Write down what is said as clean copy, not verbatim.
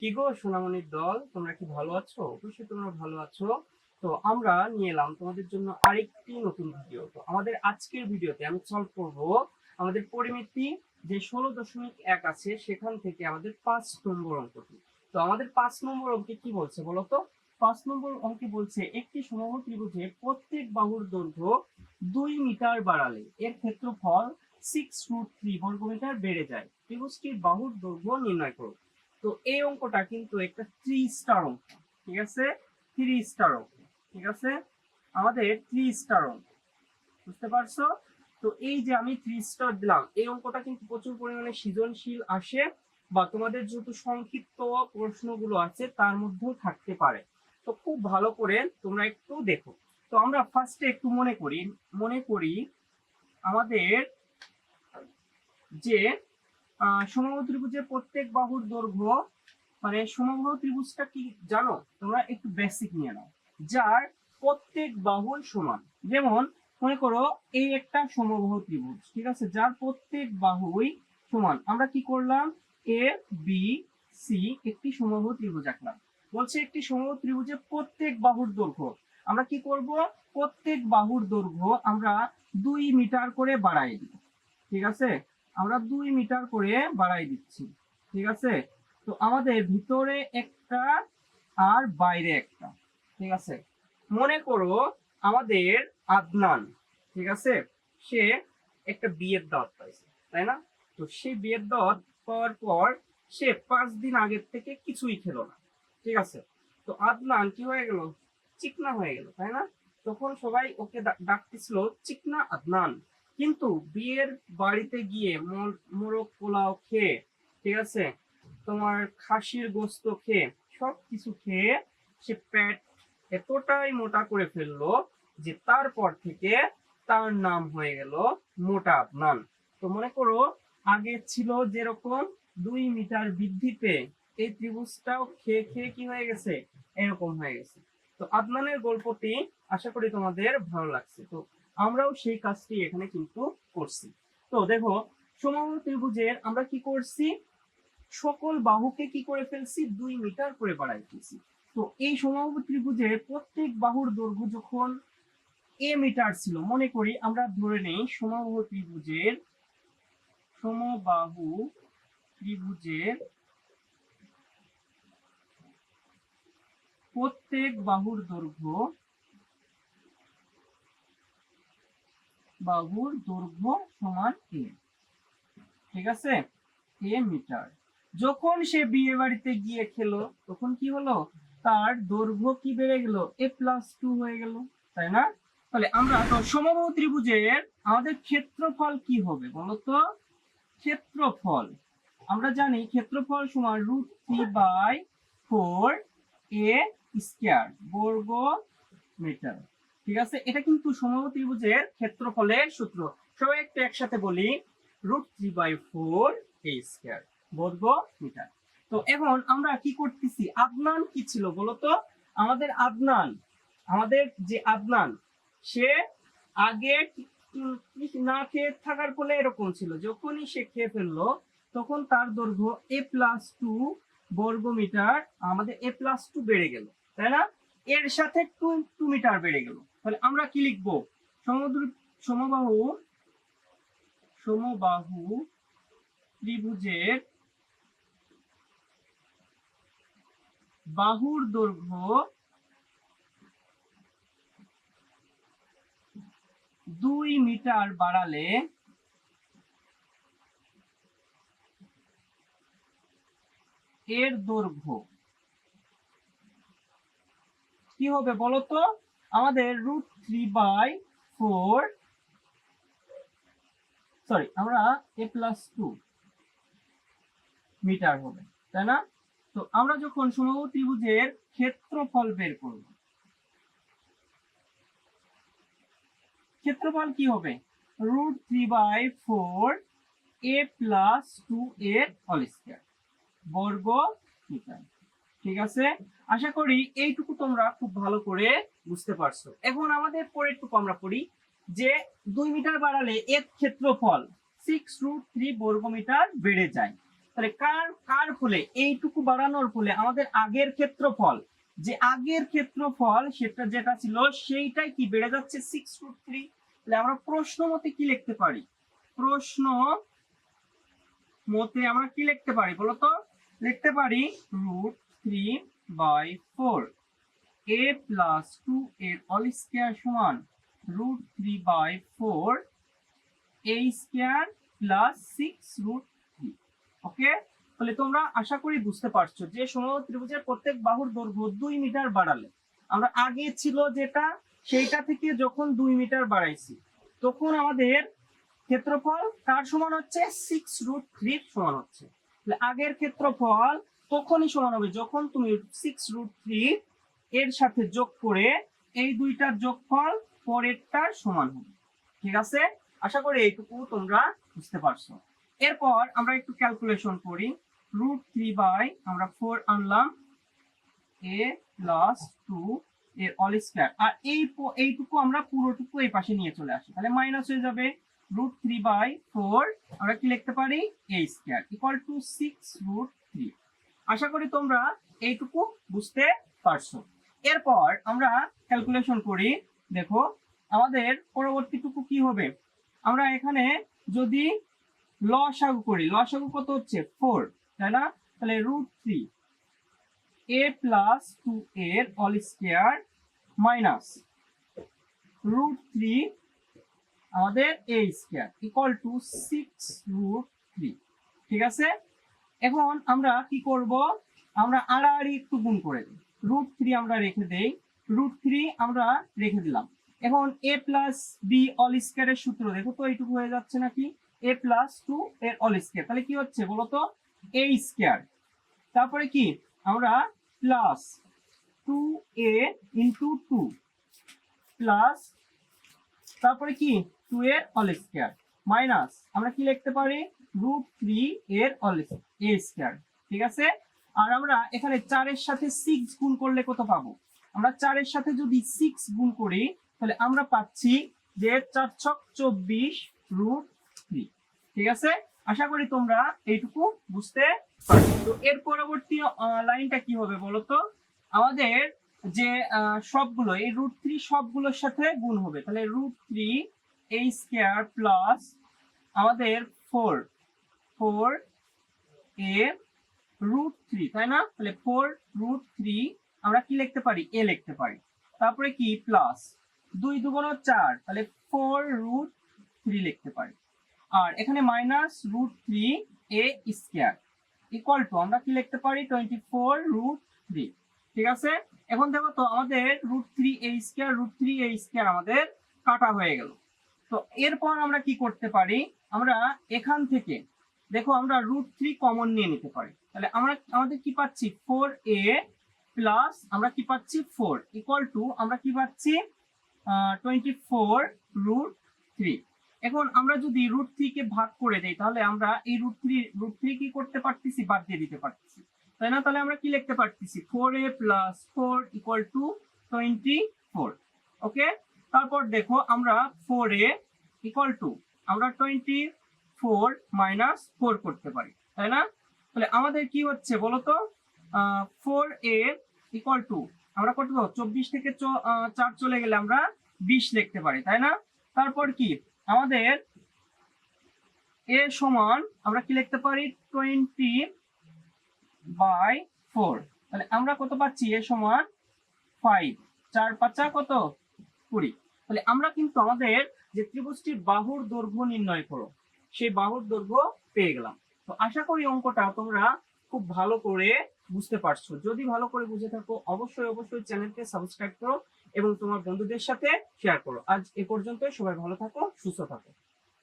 কি গো সোনামণির দল, তোমরা কি ভালো আছো? অবশ্যই তোমরা ভালো আছো। তো আমরা নিয়ে এলাম তোমাদের জন্য আরেকটি নতুন ভিডিও। তো আমাদের আজকের ভিডিওতে আমি সলভ করব আমাদের পরিমিতি যে 16.1 আছে সেখান থেকে আমাদের 5 নম্বর অঙ্কটি। তো আমাদের 5 নম্বর অঙ্কে কি বলছে বলো তো? 5 নম্বর অঙ্কে বলছে একটি সমবাহু ত্রিভুজে প্রত্যেক বাহুর দৈর্ঘ্য 2 মিটার বাড়ালে এর ক্ষেত্রফল 6√3 বর্গমিটার বেড়ে যায়। ত্রিভুজটির বাহুর দৈর্ঘ্য নির্ণয় করো। তো এই অঙ্কটা কিন্তু একটা 3 স্টার অঙ্ক, ঠিক আছে? 3 স্টার অঙ্ক, ঠিক আছে? আমাদের 3 স্টার অঙ্ক, বুঝতে পারছো? তো এই যে আমি 3 স্টার দিলাম, এই অঙ্কটা কিন্তু প্রচুর পরিমাণে সৃজনশীল আসে, বা তোমাদের যেহেতু সংক্ষিপ্ত প্রশ্নগুলো আছে তার মধ্যেও থাকতে পারে। তো খুব ভালো করে তোমরা একটু দেখো। তো আমরা ফার্স্টে একটু মনে করি আমাদের যে সমবাহু ত্রিভুজের প্রত্যেক বাহুর দৈর্ঘ্য, মানে সমবাহু ত্রিভুজটা কি জানো তোমরা? একটু বেসিক নিয়ে নাও। যার প্রত্যেক বাহুর সমান, যেমন মনে করো এই একটা সমবাহু ত্রিভুজ, ঠিক আছে? যার প্রত্যেক বাহুই সমান, আমরা কি করলাম? এ বি সি একটি সমবাহু ত্রিভুজ আঁকলাম। বলছে একটি সমবাহু ত্রিভুজের প্রত্যেক বাহুর দৈর্ঘ্য, আমরা কি করব? প্রত্যেক বাহুর দৈর্ঘ্য আমরা 2 মিটার করে বাড়াই দিব, ঠিক আছে? আমরা 2 মিটার করে বাড়াই দিচ্ছি, ঠিক আছে? তো আমাদের ভিতরে একটা আর বাইরে একটা, ঠিক আছে? মনে করো আমাদের আদনান, ঠিক আছে, সে একটা বিয়ের দাওয়াত পাইছে, তাই না? তো সে বিয়ের দাওয়াত পাওয়ার পর সে 5 দিন আগের থেকে কিছুই খেলো না, ঠিক আছে? তো আদনান কি হয়ে গেল? চিকনা হয়ে গেল, তাই না? তখন সবাই ওকে ডাকতেছিল চিকনা আদনান। কিন্তু বিয়ের বাড়িতে গিয়ে মোরগ পোলাও খেয়ে, ঠিক আছে, তোমার খাসির গোস্ত খেয়ে, সব কিছু খেয়ে সে পেট এতটাই মোটা করে ফেললো যে তারপর থেকে তার নাম হয়ে গেল মোটা আদনান। তো মনে করো আগে ছিল যেরকম 2 মিটার বৃদ্ধি পেয়ে এই ত্রিভুজটাও খেয়ে খেয়ে কি হয়ে গেছে? এরকম হয়ে গেছে। তো আদনানের গল্পটি আশা করি তোমাদের ভালো লাগছে। তো আমরাও সেই কাজটি এখানে কিন্তু করছি। তো দেখো, সমবাহু ত্রিভুজের আমরা কি করছি? সকল বাহুকে কি করে ফেলছি? 2 মিটার করে বাড়াই ফেলছি। তো এই সমবাহু ত্রিভুজের প্রত্যেক বাহুর দৈর্ঘ্য যখন মিটার ছিল, মনে করি আমরা ধরে নেই সমবাহু ত্রিভুজের প্রত্যেক বাহুর দৈর্ঘ্য সমান এ, ঠিক আছে? মিটার। যখন সে বিয়ে বাড়িতে গিয়ে খেলো তখন কি হলো? তার দৈর্ঘ্য কি বেড়ে গেল? a+2 হয়ে গেল, তাই না? তাহলে আমরা তো সমবাহু ত্রিভুজের আমাদের ক্ষেত্রফল কি হবে বলতো? ক্ষেত্রফল আমরা জানি ক্ষেত্রফল সমান √3/4 a স্কয়ার বর্গ মিটার, ঠিক আছে? এটা কিন্তু সমবাহু ত্রিভুজের ক্ষেত্রফলের সূত্র। সবাই একটু একসাথে বলি, √3/4 a স্কয়ার বর্গ মিটার। তো এখন আমরা কি করতেছি? আদনান কি ছিল বলতো? আমাদের যে আদনান, সে আগে না খেয়ে থাকার ফলে এরকম ছিল, যখনই সে খেয়ে ফেললো তখন তার দৈর্ঘ্য a+2 বর্গ মিটার, আমাদের a+2 বেড়ে গেল, তাই না? এর সাথে 2 মিটার বেড়ে গেল। তাহলে আমরা কি লিখবো? সমবাহু সমবাহু ত্রিভুজের বাহুর দৈর্ঘ্য 2 মিটার বাড়ালে এর দৈর্ঘ্য কি হবে বলতো? আমাদের √3/4, সরি, আমরা a+2 মিটার হবে, তাই না? তো আমরা যখন সমবাহু ত্রিভুজের ক্ষেত্রফল বের করব, ক্ষেত্রফল কি হবে? √3/4 a+2 এর হোল স্কয়ার বর্গ মিটার, ঠিক আছে? আশা করি এইটুকু তোমরা খুব ভালো করে বুঝতে পারছো। এখন আমাদের পরেরটুকু আমরা পড়ি, যে 2 মিটার বাড়ালে এর ক্ষেত্রফল 6√3 বর্গ মিটার বেড়ে যায়। তাহলে কার কার ফলে এইটুকু বাড়ানোর ফলে আমাদের আগের ক্ষেত্রফল, যে আগের ক্ষেত্রফল সেটা যেটা ছিল সেইটাই কি বেড়ে যাচ্ছে 6√3। তাহলে আমরা প্রশ্ন মতে কি লিখতে পারি, প্রশ্ন মতে আমরা কি লিখতে পারি বলতো, লিখতে পারি √3/4 a প্লাস 2 এর অল স্কয়ার সমান √3/4 a স্কয়ার প্লাস 6√3। ওকে, তাহলে তোমরা আশা করি বুঝতে পারছো যে সমবাহু ত্রিভুজের প্রত্যেক বাহুর দৈর্ঘ্য 2 মিটার বাড়ালে, আমরা আগে ছিল যেটা সেইটা থেকে যখন 2 মিটার বাড়াইছি তখন আমাদের ক্ষেত্রফল কার সমান হচ্ছে 6√3 সমান হচ্ছে। তাহলে আগের ক্ষেত্রফল তখনই সমান হবে যখন তুমি 6√3 এর সাথে যোগ করে এই দুইটার যোগফল পরেরটার সমান হবে। ঠিক আছে, আশা করি এইটুকু তোমরা বুঝতে পারছো। এরপর আমরা একটু ক্যালকুলেশন করি। আমরা 4 আনলাম a প্লাস 2 এর অল স্কয়ার, আর এইটুকু আমরা পুরোটুকু এই পাশে নিয়ে চলে আসি, তাহলে মাইনাস হয়ে যাবে। √3/4 আমরা কি লিখতে পারি a স্কয়ার ইকুয়াল টু 6√3। আশা করি তোমরা এইটুকু বুঝতে পারছো। এরপর আমরা ক্যালকুলেশন করি। দেখো আমাদের পরবর্তীটুকু কি হবে, আমরা এখানে যদি লসাগু করি, লসাগু কত হচ্ছে 4, তাই না? তাহলে √3 a প্লাস 2 এর অল স্কয়ার মাইনাস √3 আমাদের a স্কয়ার ইকুয়াল টু 6√3। ঠিক আছে, এখন আমরা কি করব, আমরা আড়াআড়ি একটু গুণ করে দিই। √3 আমরা রেখে দেই, √3 আমরা রেখে দিলাম। এখন a প্লাস b অল স্কয়ারের সূত্র দেখো তো এইটুকু হয়ে যাচ্ছে নাকি, a প্লাস 2 এর অল স্কয়ার, তাহলে কি হচ্ছে বলো তো a স্কয়ার, তারপরে কি আমরা প্লাস 2a ইনটু 2 প্লাস তারপরে কি 2 এর অল স্কয়ার মাইনাস আমরা কি লিখতে পারি √3 এর অল a স্কয়ার। ঠিক আছে, আর আমরা এখানে 4 এর সাথে 6 গুণ করলে কত পাবো, আমরা 4 এর সাথে যদি 6 গুণ করি তাহলে আমরা পাচ্ছি যে 4 ছক 24√3। ঠিক আছে, আশা করি তোমরা এইটুকু বুঝতে পারছো। তো এর পরবর্তী লাইনটা কি হবে বলতো, আমাদের যে সবগুলো এই √3 সবগুলোর সাথে গুণ হবে, তাহলে √3 a স্কয়ার প্লাস আমাদের 4a √3, তাই না? তাহলে 4√3 আমরা কি লিখতে পারি a লিখতে পারি, তারপরে কি প্লাস 2 2 4, তাহলে 4√3 লিখতে পারি, আর এখানে minus √3 a square equal to আমরা কি লিখতে পারি 24√3। ঠিক আছে, এখন দেখো তো আমাদের √3 a স্কয়ার √3 a স্কয়ার আমাদের কাটা হয়ে গেল। তো এরপর আমরা কি করতে পারি, আমরা এখান থেকে দেখো আমরা √3 কমন নিয়ে নিতে পারি, তাহলে আমাদের কি পাচ্ছি 4a প্লাস আমরা কি পাচ্ছি 4 ইকুয়াল টু আমরা কি পাচ্ছি 24√3। এখন আমরা যদি √3 কে ভাগ করে দেই তাহলে আমরা এই √3 কি করতে পারতেছি, বাদ দিয়ে দিতে পারতেছি, তাই না? তাহলে আমরা কি লিখতে পারতেছি 4a প্লাস 4 ইকুয়াল টু 24। ওকে, তারপর দেখো আমরা 4a ইকুয়াল টু আমরা 24 মাইনাস 4 করতে পারি, তাই না? তাহলে আমাদের কি হচ্ছে বলতো 4a ইকুয়াল টু আমরা কত 24 থেকে 4 চলে গেলে আমরা 20 লিখতে পারি, তাই না? তারপর কি আমাদের a সমান আমরা কি লিখতে পারি 20/4, তাহলে আমরা কত পাচ্ছি a সমান 5, 4 5 কত 20। তাহলে আমরা কিন্তু আমাদের যে ত্রিভুজটির বাহুর দৈর্ঘ্য নির্ণয় করো সেই বাহুর দৈর্ঘ্য পেয়ে গেলাম। তো আশা করি অঙ্কটা তোমরা খুব ভালো করে বুঝতে পারছো। যদি ভালো করে বুঝে থাকো অবশ্যই চ্যানেলকে সাবস্ক্রাইব করো এবং তোমার বন্ধুদের সাথে শেয়ার করো। আজ এ পর্যন্তই, সবাই ভালো থাকো, সুস্থ থাকো।